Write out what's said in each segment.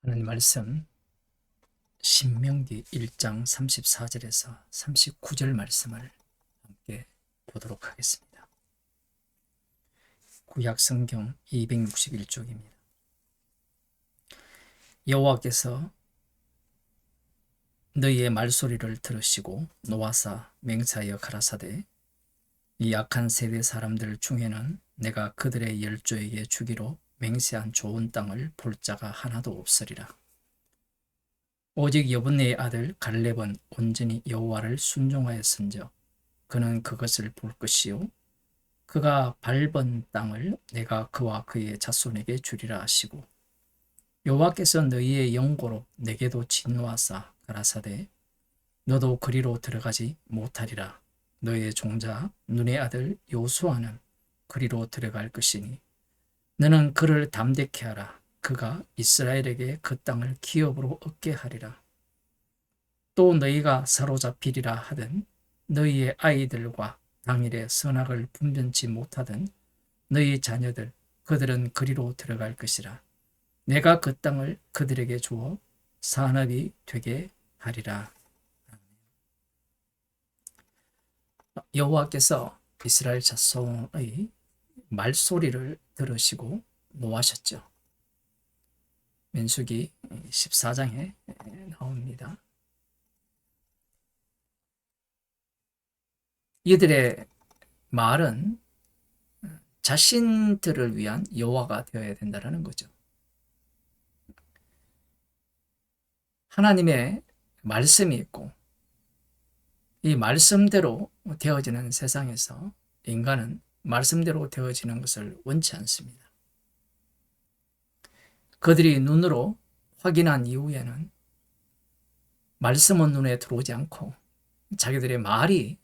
하나님 말씀 신명기 1장 34절에서 39절 말씀을 함께 보도록 하겠습니다. 구약 성경 261쪽입니다. 여호와께서 너희의 말소리를 들으시고 노하사 맹세하여 가라사대 이 악한 세대 사람들 중에는 내가 그들의 열조에게 주기로 맹세한 좋은 땅을 볼 자가 하나도 없으리라. 오직 여분네의 아들 갈렙은 온전히 여호와를 순종하였은즉 그는 그것을 볼 것이요 그가 밟은 땅을 내가 그와 그의 자손에게 주리라 하시고 여호와께서 너희의 영고로 내게도 진노하사 가라사대 너도 그리로 들어가지 못하리라. 너희의 종자 눈의 아들 요수아는 그리로 들어갈 것이니 너는 그를 담대케 하라. 그가 이스라엘에게 그 땅을 기업으로 얻게 하리라. 또 너희가 사로잡히리라 하든 너희의 아이들과 당일에 선악을 분변치 못하든 너희 자녀들 그들은 그리로 들어갈 것이라. 내가 그 땅을 그들에게 주어 산업이 되게 하리라. 여호와께서 이스라엘 자손의 말소리를 들으시고 노하셨죠. 민수기 14장에 나옵니다. 이들의 말은 자신들을 위한 여호와가 되어야 된다는 거죠. 하나님의 말씀이 있고 이 말씀대로 되어지는 세상에서 인간은 말씀대로 되어지는 것을 원치 않습니다. 그들이 눈으로 확인한 이후에는 말씀은 눈에 들어오지 않고 자기들의 말이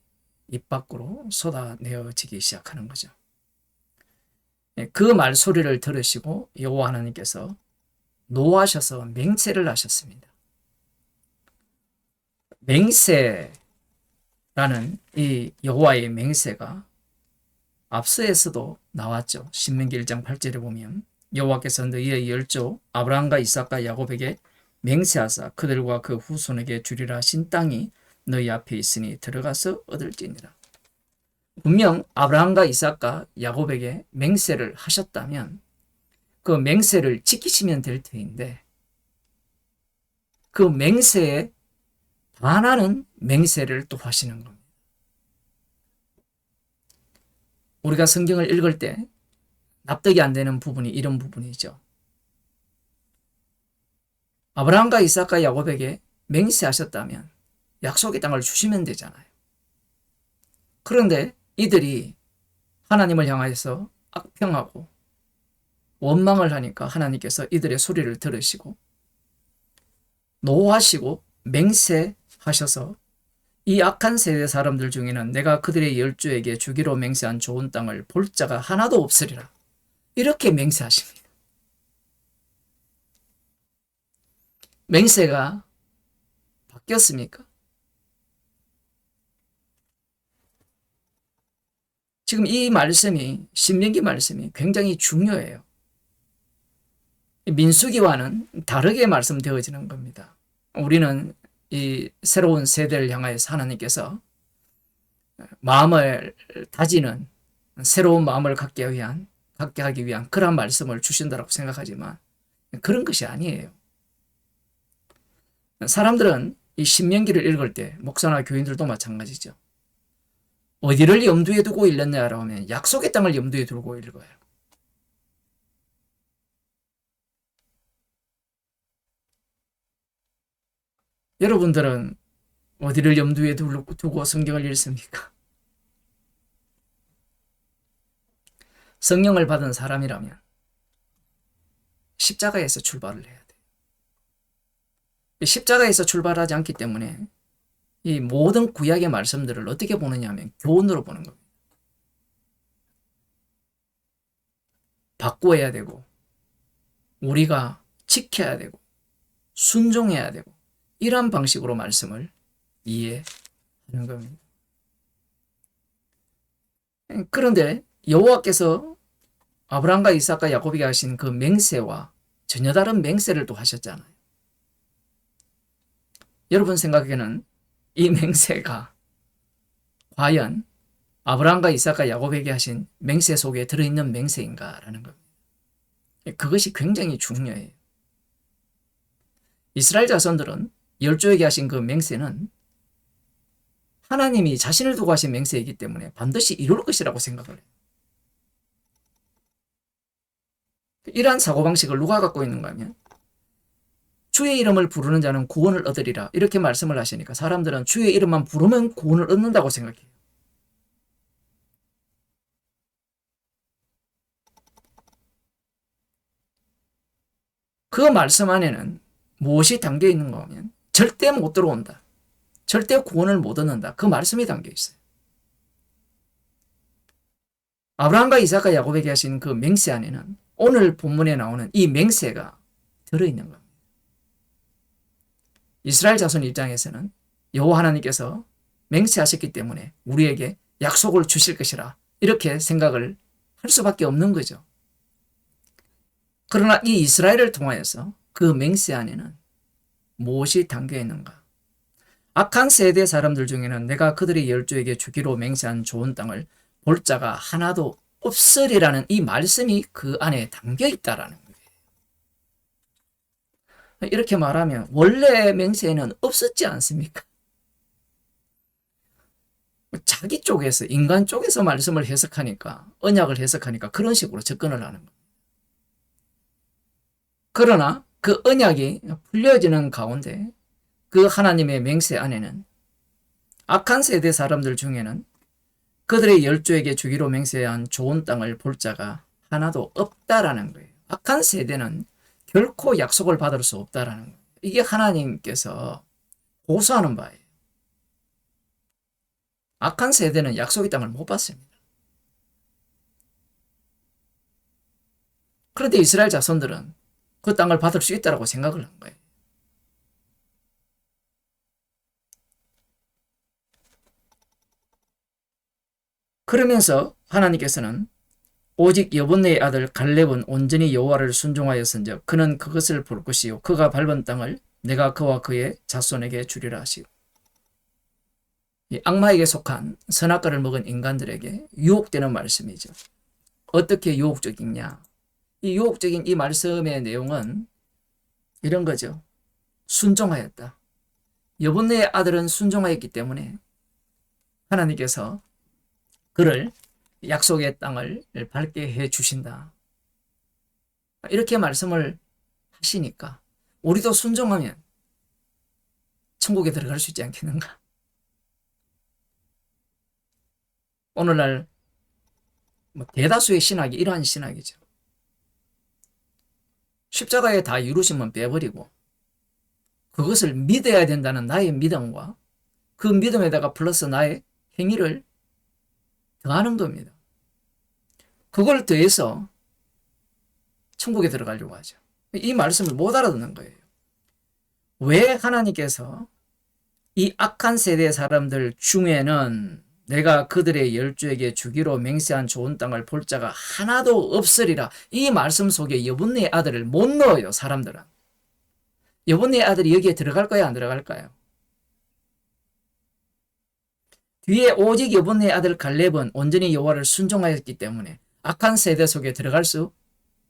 입 밖으로 쏟아내어지기 시작하는 거죠. 그 말소리를 들으시고 여호와 하나님께서 노하셔서 맹세를 하셨습니다. 맹세라는 이 여호와의 맹세가 앞서에서도 나왔죠. 신명기 1장 8절에 보면 여호와께서 너희의 열조 아브라함과 이삭과 야곱에게 맹세하사 그들과 그 후손에게 주리라 하신 땅이 너희 앞에 있으니 들어가서 얻을지니라. 분명 아브라함과 이삭과 야곱에게 맹세를 하셨다면 그 맹세를 지키시면 될 터인데 그 맹세에 반하는 맹세를 또 하시는 겁니다. 우리가 성경을 읽을 때 납득이 안 되는 부분이 이런 부분이죠. 아브라함과 이삭과 야곱에게 맹세하셨다면 약속의 땅을 주시면 되잖아요. 그런데 이들이 하나님을 향해서 악평하고 원망을 하니까 하나님께서 이들의 소리를 들으시고 노하시고 맹세하셔서 이 악한 세대 사람들 중에는 내가 그들의 열조에게 주기로 맹세한 좋은 땅을 볼 자가 하나도 없으리라. 이렇게 맹세하십니다. 맹세가 바뀌었습니까? 지금 이 말씀이 신명기 말씀이 굉장히 중요해요. 민수기와는 다르게 말씀되어지는 겁니다. 우리는 이 새로운 세대를 향하여서 하나님께서 마음을 다지는 새로운 마음을 갖게 하기 위한 그런 말씀을 주신다고 생각하지만 그런 것이 아니에요. 사람들은 이 신명기를 읽을 때 목사나 교인들도 마찬가지죠. 어디를 염두에 두고 읽느냐라고 하면 약속의 땅을 염두에 두고 읽어요. 여러분들은 어디를 염두에 두고 성경을 읽습니까? 성령을 받은 사람이라면 십자가에서 출발을 해야 돼요. 십자가에서 출발하지 않기 때문에 이 모든 구약의 말씀들을 어떻게 보느냐 하면 교훈으로 보는 겁니다. 바꾸어야 되고 우리가 지켜야 되고 순종해야 되고 이러한 방식으로 말씀을 이해하는 겁니다. 그런데 여호와께서 아브라함과 이삭과 야곱에게 하신 그 맹세와 전혀 다른 맹세를 또 하셨잖아요. 여러분 생각에는 이 맹세가 과연 아브라함과 이삭과 야곱에게 하신 맹세 속에 들어있는 맹세인가라는 겁니다. 그것이 굉장히 중요해요. 이스라엘 자손들은 열조에게 하신 그 맹세는 하나님이 자신을 두고 하신 맹세이기 때문에 반드시 이룰 것이라고 생각을 해요. 이러한 사고방식을 누가 갖고 있는가 하면 주의 이름을 부르는 자는 구원을 얻으리라 이렇게 말씀을 하시니까 사람들은 주의 이름만 부르면 구원을 얻는다고 생각해요. 그 말씀 안에는 무엇이 담겨 있는가 하면 절대 못 들어온다. 절대 구원을 못 얻는다. 그 말씀이 담겨 있어요. 아브라함과 이삭과 야곱에게 하신 그 맹세 안에는 오늘 본문에 나오는 이 맹세가 들어있는 겁니다. 이스라엘 자손 입장에서는 여호와 하나님께서 맹세하셨기 때문에 우리에게 약속을 주실 것이라 이렇게 생각을 할 수밖에 없는 거죠. 그러나 이 이스라엘을 통하여서 그 맹세 안에는 무엇이 담겨 있는가? 악한 세대 사람들 중에는 내가 그들의 열조에게 주기로 맹세한 좋은 땅을 볼 자가 하나도 없으리라는 이 말씀이 그 안에 담겨 있다라는 거예요. 이렇게 말하면 원래 맹세에는 없었지 않습니까? 자기 쪽에서 인간 쪽에서 말씀을 해석하니까 언약을 해석하니까 그런 식으로 접근을 하는 거예요. 그러나 그 언약이 풀려지는 가운데 그 하나님의 맹세 안에는 악한 세대 사람들 중에는 그들의 열조에게 주기로 맹세한 좋은 땅을 볼 자가 하나도 없다라는 거예요. 악한 세대는 결코 약속을 받을 수 없다라는 거예요. 이게 하나님께서 고소하는 바예요. 악한 세대는 약속의 땅을 못 받습니다. 그런데 이스라엘 자손들은 그 땅을 받을 수 있다고 생각을 한 거예요. 그러면서 하나님께서는 오직 여분네의 아들 갈렙은 온전히 여호와를 순종하였은즉 그는 그것을 볼 것이요 그가 밟은 땅을 내가 그와 그의 자손에게 주리라 하시고 이 악마에게 속한 선악과를 먹은 인간들에게 유혹되는 말씀이죠. 어떻게 유혹적이냐? 이 유혹적인 이 말씀의 내용은 이런 거죠. 순종하였다. 여분네의 아들은 순종하였기 때문에 하나님께서 그를 약속의 땅을 밟게 해 주신다. 이렇게 말씀을 하시니까 우리도 순종하면 천국에 들어갈 수 있지 않겠는가? 오늘날 대다수의 신학이 이러한 신학이죠. 십자가에 다 이루심은 빼버리고 그것을 믿어야 된다는 나의 믿음과 그 믿음에다가 플러스 나의 행위를 더하는 겁니다. 그걸 더해서 천국에 들어가려고 하죠. 이 말씀을 못 알아듣는 거예요. 왜 하나님께서 이 악한 세대 사람들 중에는 내가 그들의 열조에게 주기로 맹세한 좋은 땅을 볼 자가 하나도 없으리라. 이 말씀 속에 여분네의 아들을 못 넣어요. 사람들은. 여분네의 아들이 여기에 들어갈까요? 안 들어갈까요? 뒤에 오직 여분네의 아들 갈렙은 온전히 여호와를 순종하였기 때문에 악한 세대 속에 들어갈 수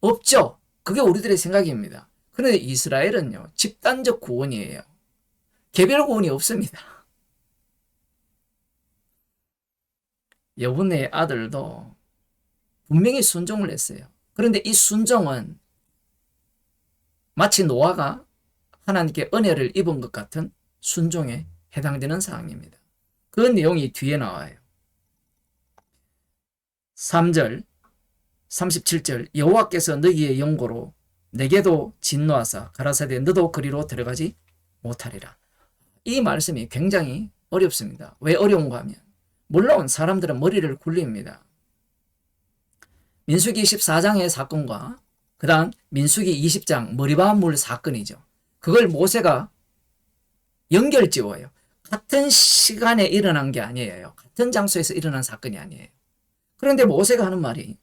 없죠. 그게 우리들의 생각입니다. 그런데 이스라엘은요. 집단적 구원이에요. 개별 구원이 없습니다. 여분네의 아들도 분명히 순종을 했어요. 그런데 이 순종은 마치 노아가 하나님께 은혜를 입은 것 같은 순종에 해당되는 사항입니다. 그 내용이 뒤에 나와요. 3절, 37절 여호와께서 너희의 영고로 내게도 진노하사 가라사대 너도 그리로 들어가지 못하리라. 이 말씀이 굉장히 어렵습니다. 왜 어려운가 하면 물론 사람들은 머리를 굴립니다. 민수기 14장의 사건과 그 다음 민수기 20장 머리바물 사건이죠. 그걸 모세가 연결지어요. 같은 시간에 일어난 게 아니에요. 같은 장소에서 일어난 사건이 아니에요. 그런데 모세가 하는 말이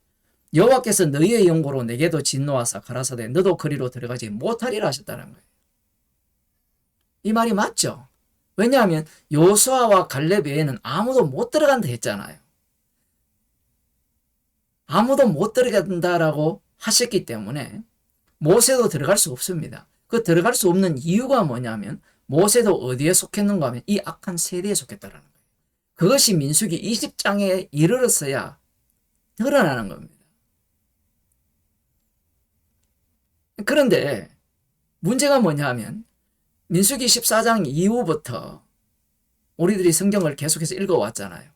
여호와께서 너희의 영고로 내게도 진노하사 가라사대 너도 그리로 들어가지 못하리라 하셨다는 거예요. 이 말이 맞죠? 왜냐하면 여호수아와 갈렙 외에는 아무도 못 들어간다 했잖아요. 아무도 못 들어간다라고 하셨기 때문에 모세도 들어갈 수 없습니다. 그 들어갈 수 없는 이유가 뭐냐면 모세도 어디에 속했는가 하면 이 악한 세대에 속했다라는 거예요. 그것이 민수기 20장에 이르렀어야 드러나는 겁니다. 그런데 문제가 뭐냐 하면 민수기 14장 이후부터 우리들이 성경을 계속해서 읽어왔잖아요.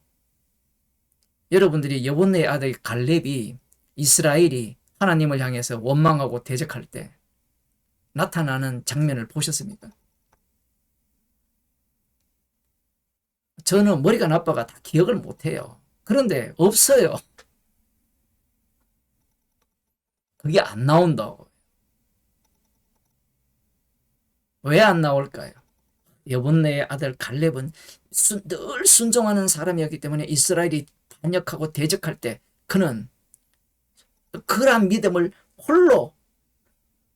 여러분들이 여본네의 아들 갈렙이 이스라엘이 하나님을 향해서 원망하고 대적할 때 나타나는 장면을 보셨습니까? 저는 머리가 나빠가 다 기억을 못해요. 그런데 없어요. 그게 안 나온다고. 왜 안 나올까요? 여본네의 아들 갈렙은 늘 순종하는 사람이었기 때문에 이스라엘이 반역하고 대적할 때 그는 그러한 믿음을 홀로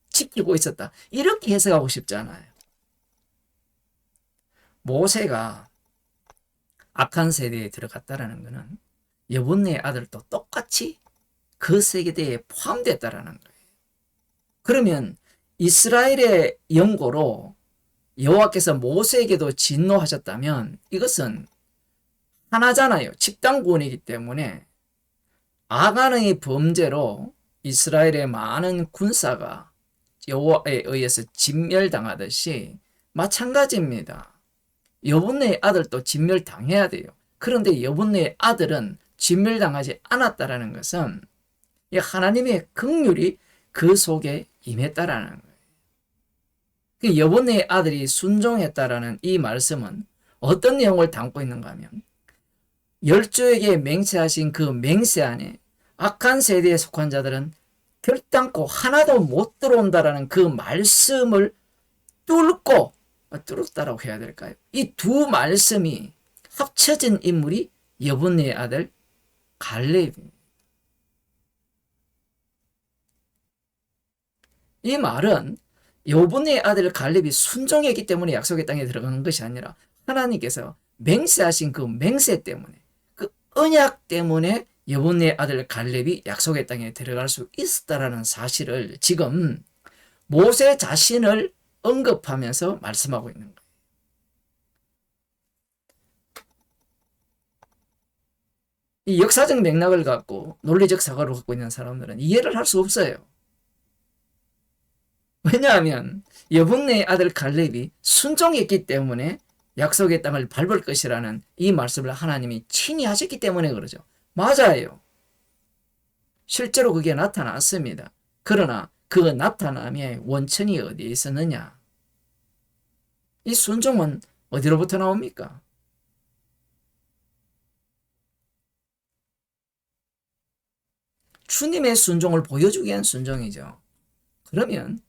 지키고 있었다. 이렇게 해석하고 싶잖아요. 모세가 악한 세대에 들어갔다라는 것은 여본네의 아들도 똑같이 그 세대에 포함됐다라는 거예요. 그러면 이스라엘의 영고로 여호와께서 모세에게도 진노하셨다면 이것은 하나잖아요. 집단구원이기 때문에 아간의 범죄로 이스라엘의 많은 군사가 여호와에 의해서 진멸당하듯이 마찬가지입니다. 여분네의 아들도 진멸당해야 돼요. 그런데 여분네의 아들은 진멸당하지 않았다라는 것은 하나님의 긍휼이 그 속에 임했다라는 거예요. 여분네의 아들이 순종했다라는 이 말씀은 어떤 내용을 담고 있는가 하면 열조에게 맹세하신 그 맹세 안에 악한 세대에 속한 자들은 결단코 하나도 못 들어온다라는 그 말씀을 뚫었다라고 해야 될까요? 이 두 말씀이 합쳐진 인물이 여분네의 아들 갈렙입니다. 이 말은 여분네의 아들 갈렙이 순종했기 때문에 약속의 땅에 들어가는 것이 아니라 하나님께서 맹세하신 그 맹세 때문에 그 언약 때문에 여분네의 아들 갈렙이 약속의 땅에 들어갈 수 있었다라는 사실을 지금 모세 자신을 언급하면서 말씀하고 있는 거예요. 이 역사적 맥락을 갖고 논리적 사고를 갖고 있는 사람들은 이해를 할 수 없어요. 왜냐하면 여분네의 아들 갈렙이 순종했기 때문에 약속의 땅을 밟을 것이라는 이 말씀을 하나님이 친히 하셨기 때문에 그러죠. 맞아요. 실제로 그게 나타났습니다. 그러나 그 나타남의 원천이 어디에 있었느냐? 이 순종은 어디로부터 나옵니까? 주님의 순종을 보여주기 위한 순종이죠. 그러면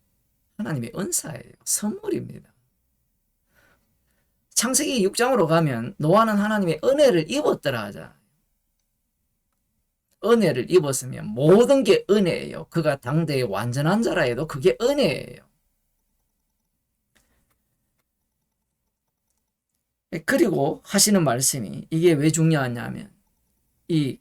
하나님의 은사예요. 선물입니다. 창세기 6장으로 가면 노아는 하나님의 은혜를 입었더라 하자. 은혜를 입었으면 모든 게 은혜예요. 그가 당대의 완전한 자라 해도 그게 은혜예요. 그리고 하시는 말씀이 이게 왜 중요하냐면 이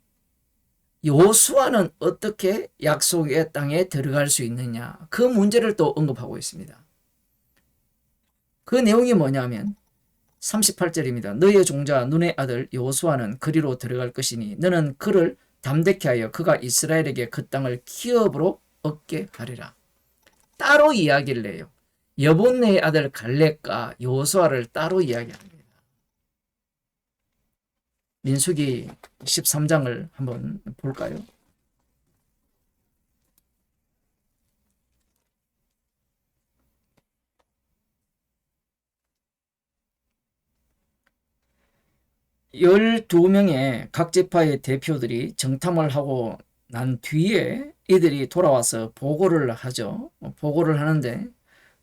여호수아는 어떻게 약속의 땅에 들어갈 수 있느냐 그 문제를 또 언급하고 있습니다. 그 내용이 뭐냐면 38절입니다. 너의 종자 눈의 아들 여호수아는 그리로 들어갈 것이니 너는 그를 담대케 하여 그가 이스라엘에게 그 땅을 기업으로 얻게 하리라. 따로 이야기를 해요. 여본네의 아들 갈렙과 여호수아를 따로 이야기합니다. 민수기 13장을 한번 볼까요? 열두 명의 각 지파의 대표들이 정탐을 하고 난 뒤에 이들이 돌아와서 보고를 하죠. 보고를 하는데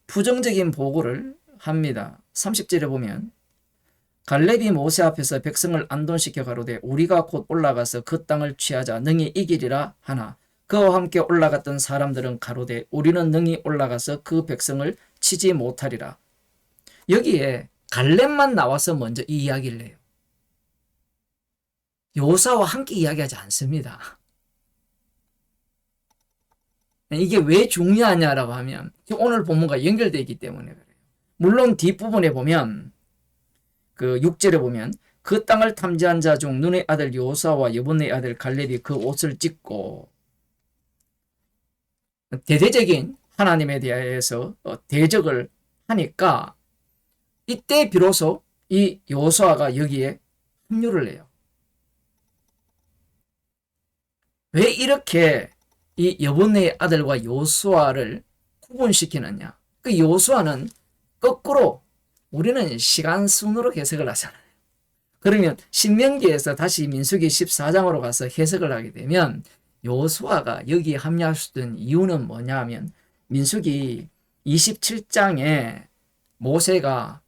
부정적인 보고를 합니다. 30절에 보면 갈렙이 모세 앞에서 백성을 안돈시켜 가로되 우리가 곧 올라가서 그 땅을 취하자 능히 이기리라 하나 그와 함께 올라갔던 사람들은 가로되 우리는 능히 올라가서 그 백성을 치지 못하리라. 여기에 갈렙만 나와서 먼저 이 이야기를 해요. 여호사와 함께 이야기하지 않습니다. 이게 왜 중요하냐라고 하면 오늘 본문과 연결되어 있기 때문에 그래요. 물론 뒷부분에 보면 그 6절에 보면 그 땅을 탐지한 자 중 눈의 아들 여호사와 여분의 아들 갈렙이 그 옷을 찢고, 대대적인 하나님에 대해서 대적을 하니까 이때 비로소 이 여호수아가 여기에 합류를 해요. 왜 이렇게 이 여분의 아들과 여호수아를 구분시키느냐? 그 여호수아는 거꾸로 우리는 시간 순으로 해석을 하잖아요. 그러면 신명기에서 다시 민수기 14장으로 가서 해석을 하게 되면 여호수아가 여기에 합류할 수 있는 이유는 뭐냐면 민수기 27장에 모세가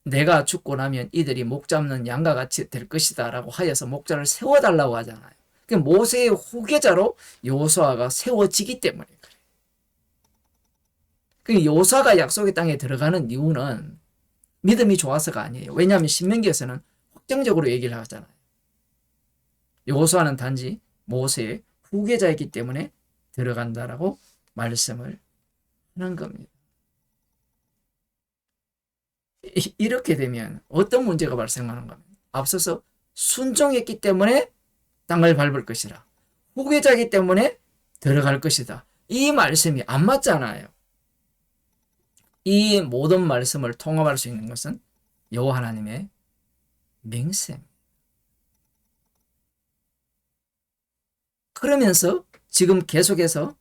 내가 죽고 나면 이들이 목 잡는 양과 같이 될 것이다 라고 하여서 목자를 세워달라고 하잖아요. 그 모세의 후계자로 여호수아가 세워지기 때문에 그래요. 그 여호수아가 약속의 땅에 들어가는 이유는 믿음이 좋아서가 아니에요. 왜냐하면 신명기에서는 확정적으로 얘기를 하잖아요. 여호수아는 단지 모세의 후계자이기 때문에 들어간다라고 말씀을 하는 겁니다. 이렇게 되면 어떤 문제가 발생하는가 하면 앞서서 순종했기 때문에 땅을 밟을 것이라, 후계자이기 때문에 들어갈 것이다. 이 말씀이 안 맞잖아요. 이 모든 말씀을 통합할 수 있는 것은 여호와 하나님의 맹세입니다. 그러면서 지금 계속해서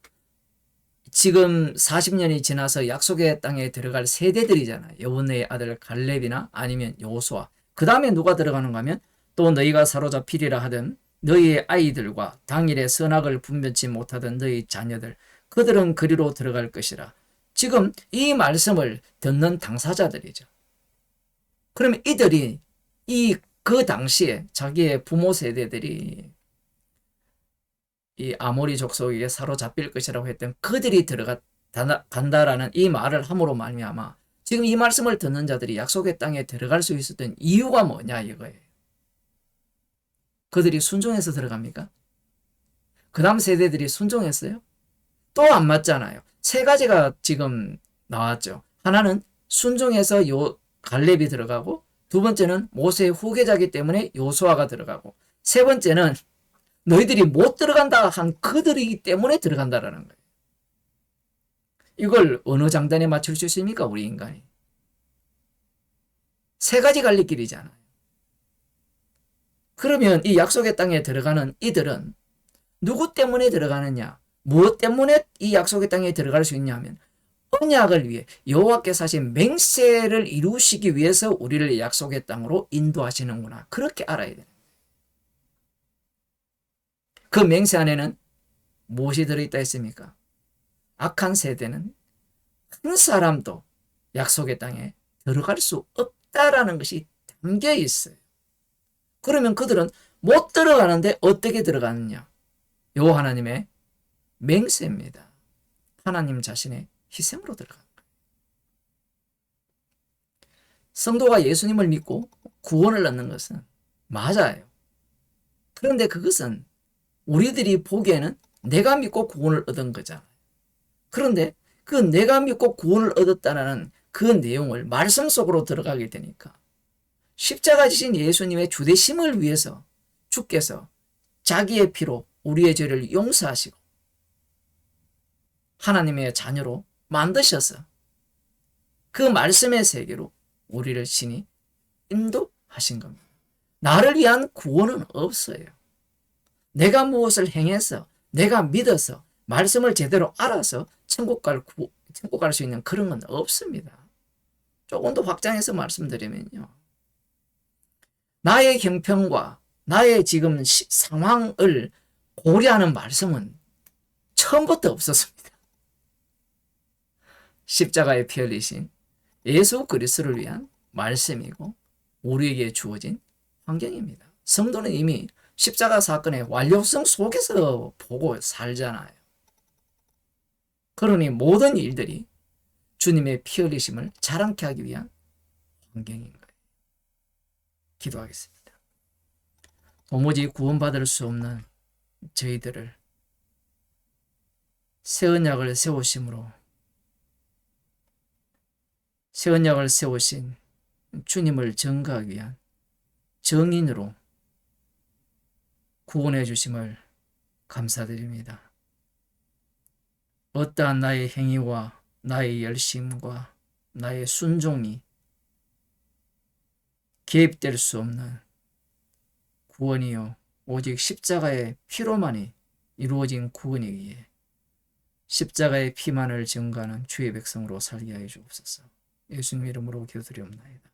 지금 40년이 지나서 약속의 땅에 들어갈 세대들이잖아요. 여분의 아들 갈렙이나 아니면 여호수아. 그 다음에 누가 들어가는가 하면 또 너희가 사로잡히리라 하던 너희의 아이들과 당일에 선악을 분별치 못하던 너희 자녀들, 그들은 그리로 들어갈 것이라. 지금 이 말씀을 듣는 당사자들이죠. 그러면 이들이 그 당시에 자기의 부모 세대들이 이 아모리 족속에게 사로잡힐 것이라고 했던 그들이 간다라는 이 말을 함으로 말미암아 지금 이 말씀을 듣는 자들이 약속의 땅에 들어갈 수 있었던 이유가 뭐냐 이거예요. 그들이 순종해서 들어갑니까? 그 다음 세대들이 순종했어요? 또 안 맞잖아요. 세 가지가 지금 나왔죠. 하나는 순종해서 갈렙이 들어가고, 두 번째는 모세의 후계자이기 때문에 여호수아가 들어가고, 세 번째는 너희들이 못 들어간다 한 그들이기 때문에 들어간다라는 거예요. 이걸 어느 장단에 맞출 수 있습니까? 우리 인간이. 세 가지 갈림길이잖아요. 그러면 이 약속의 땅에 들어가는 이들은 누구 때문에 들어가느냐? 무엇 때문에 이 약속의 땅에 들어갈 수 있냐 하면 언약을 위해 여호와께서 하신 맹세를 이루시기 위해서 우리를 약속의 땅으로 인도하시는구나. 그렇게 알아야 돼요. 그 맹세 안에는 무엇이 들어있다 했습니까? 악한 세대는 한 사람도 약속의 땅에 들어갈 수 없다라는 것이 담겨 있어요. 그러면 그들은 못 들어가는데 어떻게 들어가느냐? 여호와 하나님의 맹세입니다. 하나님 자신의 희생으로 들어가는 거예요. 성도가 예수님을 믿고 구원을 얻는 것은 맞아요. 그런데 그것은 우리들이 보기에는 내가 믿고 구원을 얻은 거잖아요. 그런데 그 내가 믿고 구원을 얻었다는 그 내용을 말씀 속으로 들어가게 되니까 십자가 지신 예수님의 주되심을 위해서 주께서 자기의 피로 우리의 죄를 용서하시고 하나님의 자녀로 만드셔서 그 말씀의 세계로 우리를 신이 인도하신 겁니다. 나를 위한 구원은 없어요. 내가 무엇을 행해서, 내가 믿어서, 말씀을 제대로 알아서 천국 갈 수 있는 그런 건 없습니다. 조금 더 확장해서 말씀드리면요. 나의 형편과 나의 지금 상황을 고려하는 말씀은 처음부터 없었습니다. 십자가에 피 흘리신 예수 그리스도를 위한 말씀이고 우리에게 주어진 환경입니다. 성도는 이미 십자가 사건의 완료성 속에서 보고 살잖아요. 그러니 모든 일들이 주님의 피 흘리심을 자랑케 하기 위한 환경인 거예요. 기도하겠습니다. 도무지 구원받을 수 없는 저희들을 새 언약을 세우심으로 새 언약을 세우신 주님을 전가하기 위한 정인으로 구원해 주심을 감사드립니다. 어떠한 나의 행위와 나의 열심과 나의 순종이 개입될 수 없는 구원이요 오직 십자가의 피로만이 이루어진 구원이기에 십자가의 피만을 증거하는 주의 백성으로 살게 하여 주옵소서. 예수님 이름으로 기도드리옵나이다.